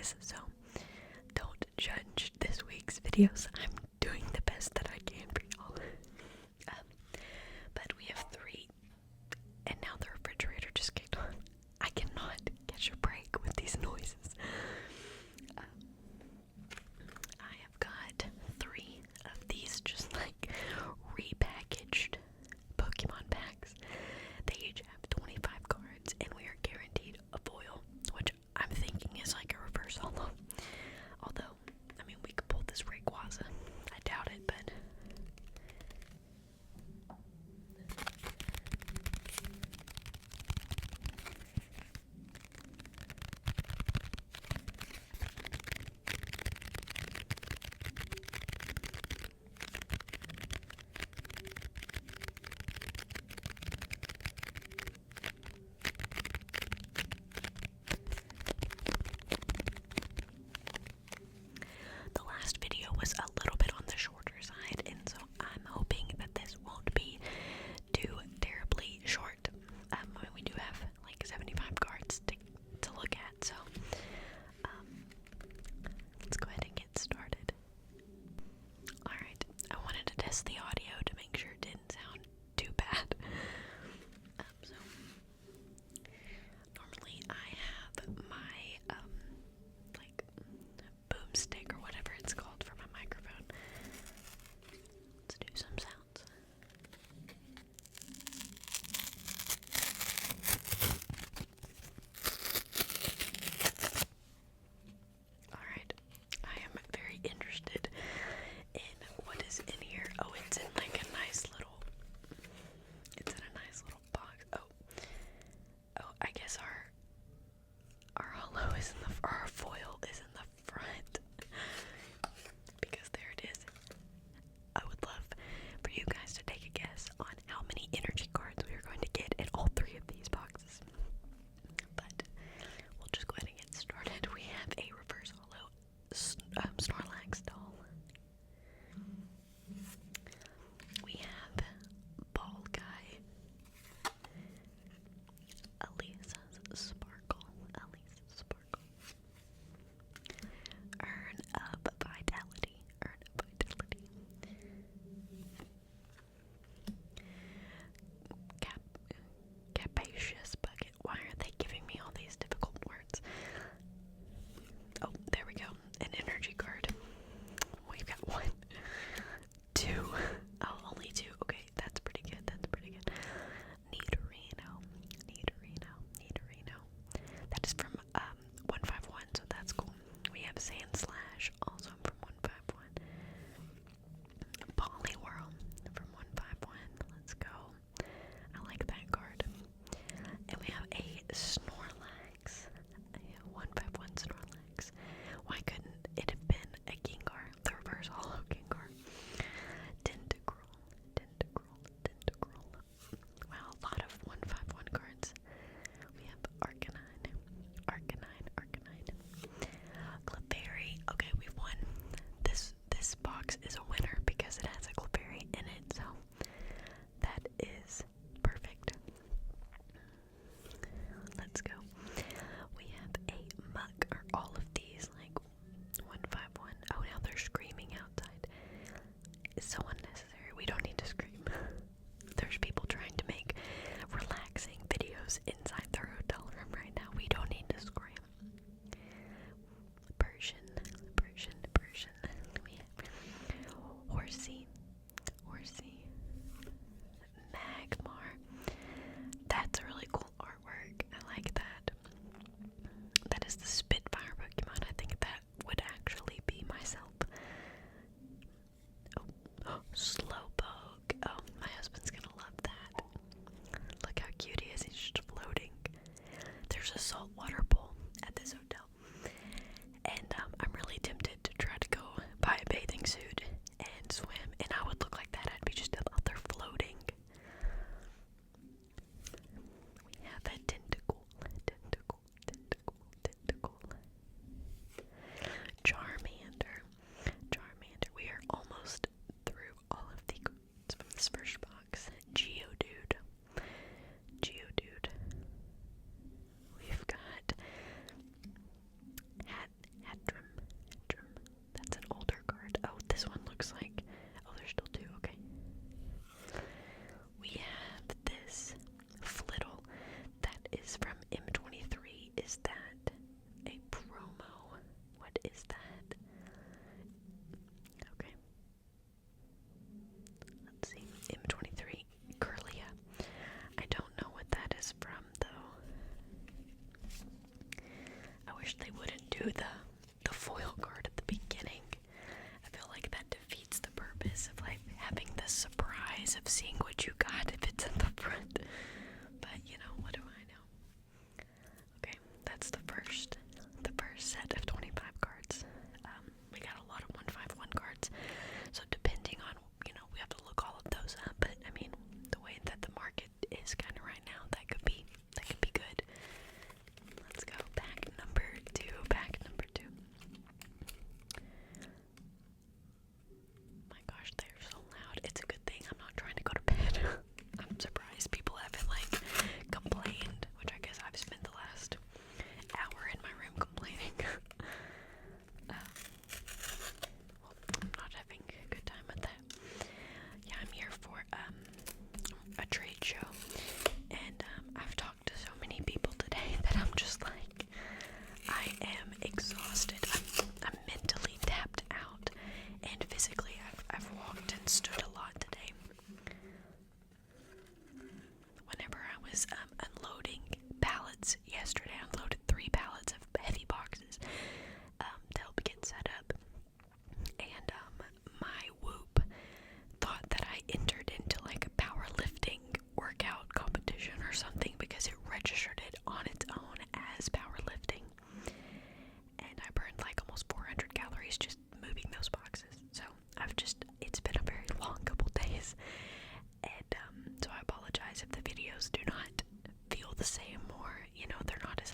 guys, so don't judge this week's videos. I'm doing the best that I can for y'all. But we have 3, and now the refrigerator just kicked on. I cannot catch a break with these noises. I have got 3 of these just like repackaged Pokemon packs. They each have 25 cards, and we are guaranteed a foil, which I'm thinking is like a reverse holo. Although, I mean, we could pull this Rayquaza. I doubt it, but the last video was a little bit on the shorter side, and so I'm hoping that this won't be too terribly short. I mean, we do have like 75 cards to look at, so let's go ahead and get started. Alright, I wanted to test the audio to make sure it didn't sound too bad. So, normally I have my, like, boomstick or whatever it's called for my microphone. Let's do some sounds. Alright, I am very interested in what is in here. Oh, it's in like a nice little, it's in a nice little box. Oh, I guess our holo is in the, our foil is in the front. Because there it is. I would love for you guys to take a guess on how many energy cards we are going to get in all 3 of these boxes. But we'll just go ahead and get started. We have a reverse holo Snorlax doll. We have Ball Guy. Elisa's Sparkle. Urn of Vitality. Capacious Bucket. Why are they giving me all these difficult words? Oh, there we go. An energy card. We've got 1, 2. Oh, only 2. Okay, that's pretty good. Nidorino. That is from 151, so that's cool. We have Sand Slash, also from 151. Poliwhirl from 151. Let's go. I like that card. And we have a Snorlax. 151 Snorlax. Why couldn't it have been a Gengar? The reverse holo Gengar. Tentacruel. Wow, a lot of 151 cards. We have Arcanine. Clefairy. Okay, we've won. This box is a winner because it has a Clefairy in it, so that is perfect. Let's go. We have a Muk, or all of these, like 151. Oh, now they're screaming outside. It's so unnecessary. We don't need to scream. There's people trying to make relaxing videos inside their hotel room right now. We don't need to scream. Persian. We have Horsey. Magmar. That's a really cool artwork. I like that. That is the Spitfire Pokemon. I think that would actually be myself. Oh, Slowpoke. Oh, my husband's gonna love that. Look how cute he is. He's just floating. There's a saltwater pool at this hotel. And I'm really tempted to try to go buy a bathing suit and swim. And I would look like that. I'd be just out there floating. We have a Tentacool. Charmander. We are almost through all of the cards from this first box. Geodude. We've got is that? A promo? What is that? Okay. Let's see. M23 Curlia. I don't know what that is from, though. I wish they wouldn't do the foil card at the beginning. I feel like that defeats the purpose of like having the surprise of seeing what you got if it's in the front. But you know, what do I know? Okay, that's the first set of 25 cards. We got a lot of 151 cards, so depending on, you know, we have to look all of those up. But I mean, the way that the market is kind of right now, that could be good. Let's go pack number two. My gosh, they're so loud. It's a good thing I'm not trying to go to bed. I'm surprised people haven't like complained, which I guess I've spent the last hour in my room complaining. Well, I'm not having a good time with that. Yeah, I'm here for a trade show, and I've talked to so many people today that I'm just like, I am exhausted. I'm mentally tapped out, and physically I've walked and stood a lot today. Whenever I was unloading pallets yesterday, I unloaded 3 pallets of heavy boxes to help get set up, and my Whoop thought that I entered into like a powerlifting workout competition or something because it registered it on its own as powerlifting, and I burned like almost 400 calories just moving those boxes. So it's been a very long couple days, and so I apologize if the videos do not feel the same, or, you know, they're not as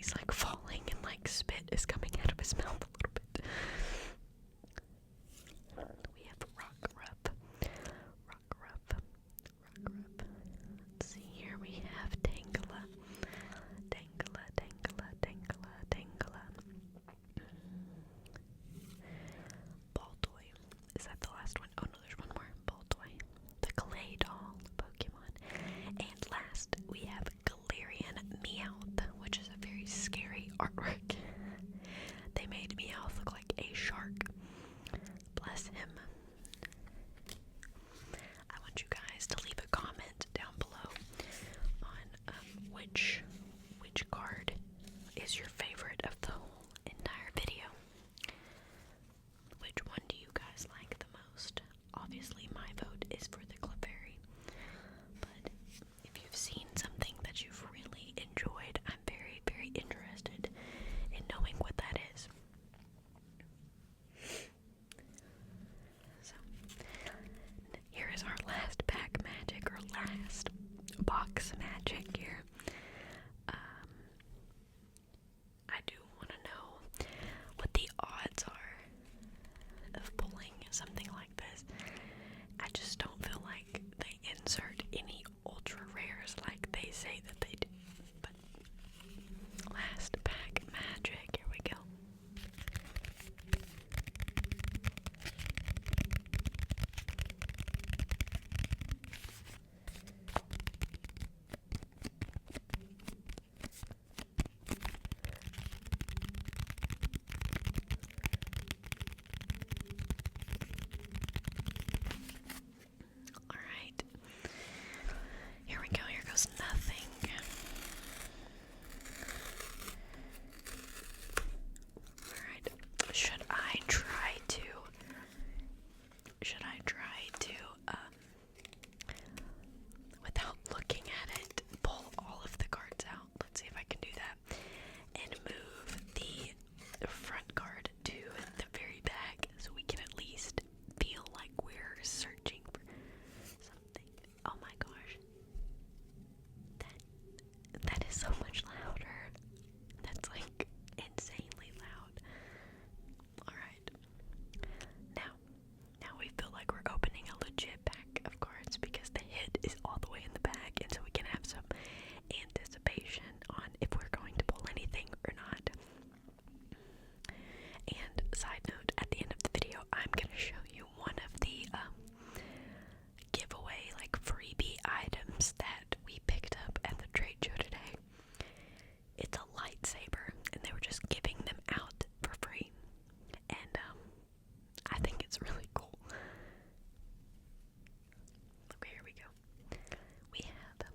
He's like falling and like spit is coming out of his mouth a little bit. We have Rockruff. Let's see here. We have Tangela. Baltoy. Is that the last one? Oh no, there's one more. Baltoy. The Clay Doll Pokemon. And last, we have Galarian Meowth, which is a very scary artwork. They made Meowth look like a shark. Bless him. I want you guys to leave a comment down below on which card is your favorite of the whole entire video. Which one do you guys like the most? Obviously, my vote is for the Clefairy. But if you've seen something that you've really enjoyed, I'm very, very interested in knowing what that is. So, here is our last pack magic, or last box magic here. I do want to know what the odds are of pulling something like this. I just don't feel like they insert any ultra rares like they say that they do. But last pack magic, here we go. Alright. Here we go. Here goes nothing. Alright. Should I try to without looking at it, pull all of the cards out? Let's see if I can do that. And move the front card to the very back so we can at least feel like we're searching for something. Oh my gosh. That is so much louder. That's like insanely loud. Alright. Now we feel like we're opening a legit pack of cards because the hit is all the way in the back, and so we can have some anticipation on if we're going to pull anything or not. And side note, at the end of the video, I'm going to show you one of the giveaway, like freebie items that we picked up at the trade show today. It's a lightsaber, and they were just giving them out for free. And I think it's really cool. Okay, here we go. We have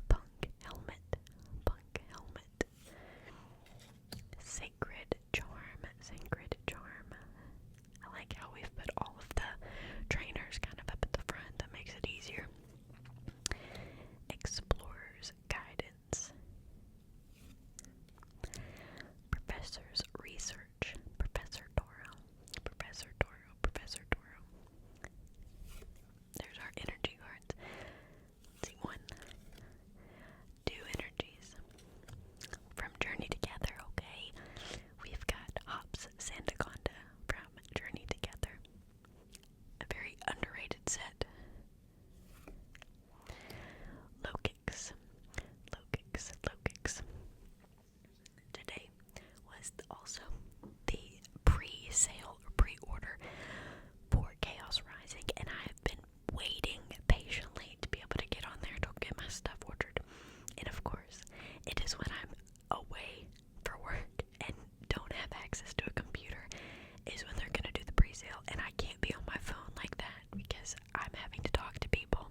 Punk Helmet. Sacred Charm. I like how we've put all of the trainers kind of up at the front. That makes it easier. Explorer's Guidance. Professor's Research. Professor Toro. There's our energy cards. Let's see, 1, 2 energies. From Journey Together, okay. We've got Hops Sandaconda from Journey Together. A very underrated set. Lokix. Today was also the pre-sale or pre-order for Chaos Rising, and I have been waiting patiently to be able to get on there to get my stuff ordered. And of course, it is when I'm away for work and don't have access to a computer is when they're gonna do the pre-sale, and I can't be on my phone like that because I'm having to talk to people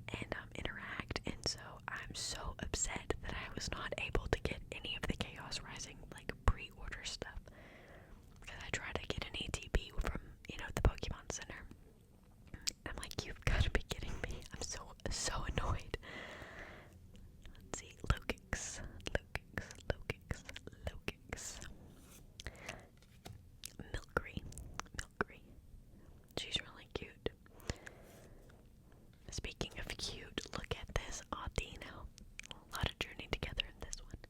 and interact, and so I'm so upset that I was not able to get any of the Chaos Rising like pre-order stuff because I tried to get an ATP from the Pokemon Center. I'm like, you've got to be kidding me! I'm so annoyed. Let's see, Lokix. Milkry. She's really cute. Speaking of cute, look at this Audino. A lot of Journey Together in this one.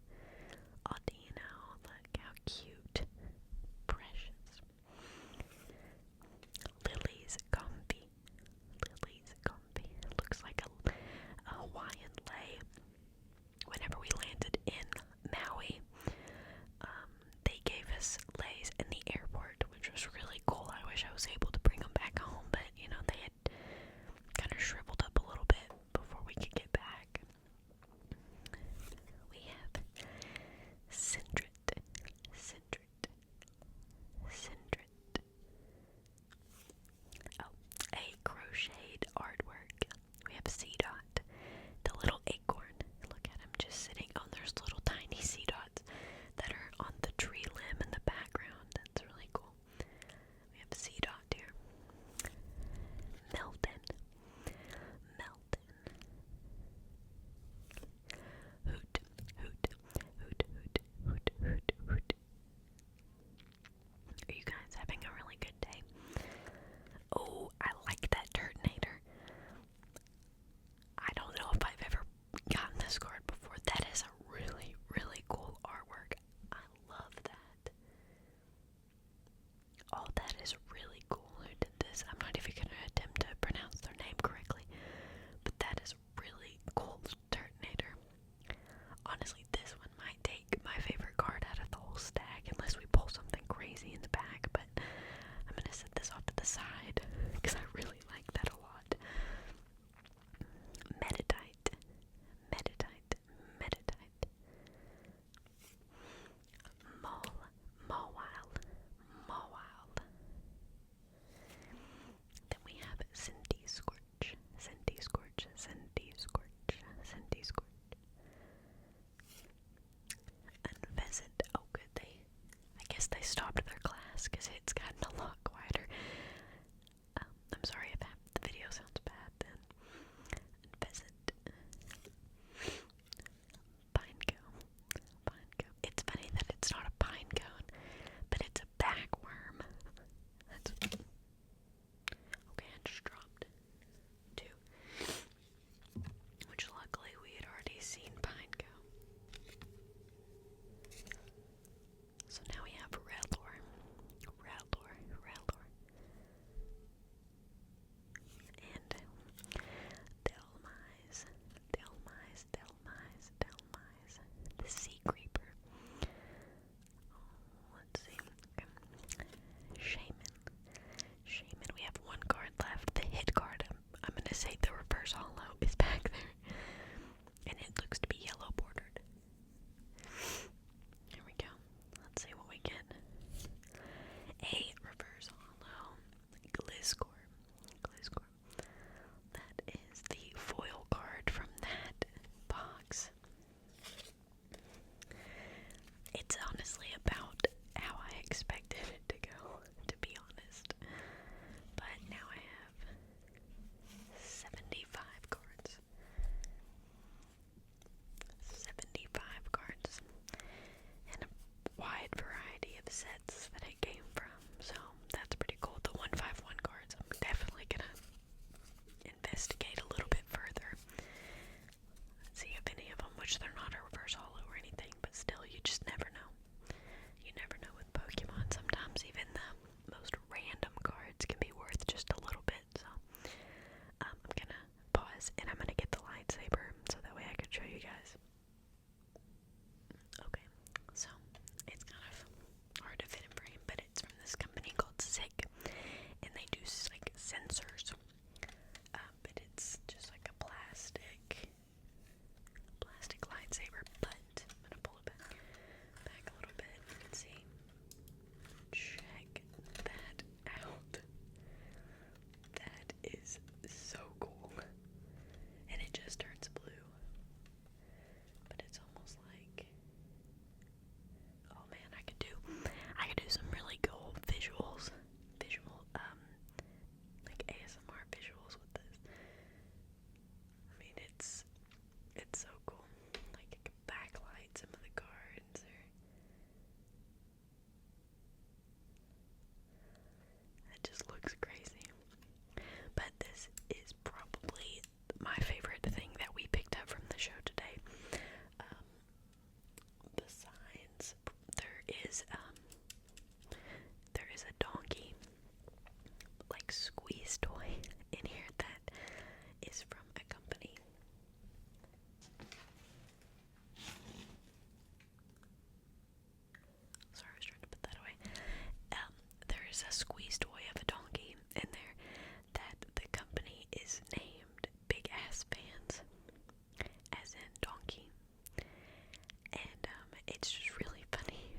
it's just really funny.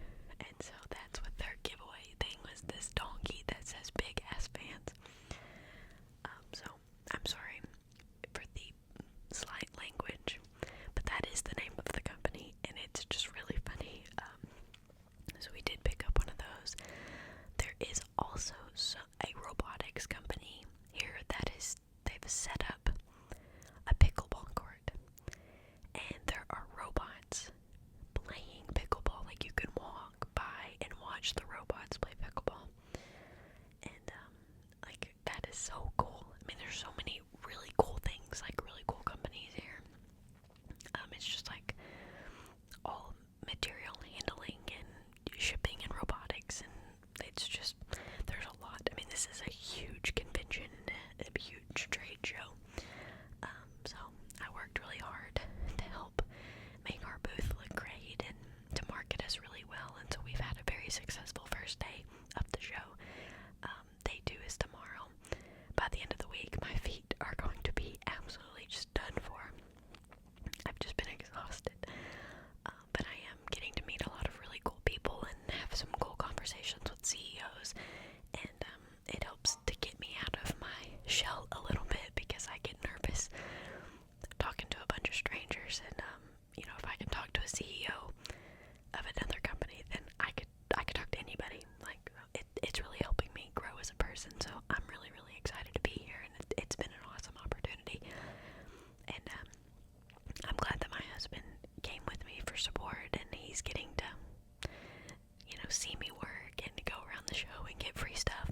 And so that's what their giveaway thing was, this donkey that says big ass fans. So I'm sorry for the slight language, but that is the name of the company, and it's just really funny. So we did pick up one of those. There is also a robotics company here they've set up a pickleball court, and there are robots playing pickleball. Like, you can walk by and watch the robots play pickleball, and like, that is so cool. I mean, there's so many really cool things, like really cool companies here. It's just like all material handling and shipping and robotics, and it's just, there's a lot. I mean, this is a huge convention, a huge trade show. So I worked really hard to help make our booth look great and to market us really well, and so we've had a very successful first day of the show. Day 2 is tomorrow. By the end of the week, my feet are going to be absolutely just done for. I've just been exhausted. But I am getting to meet a lot of really cool people and have some cool conversations with CEOs, and it helps to get me out of my shell a little bit, because I get nervous talking to a bunch of strangers, and if I can talk to a CEO of another company, then I could talk to anybody. Like, it's really helping me grow as a person, so I'm really, really excited to be here, and it's been an awesome opportunity. And I'm glad that my husband came with me for support, and he's getting to, see me work and to go around the show and get free stuff.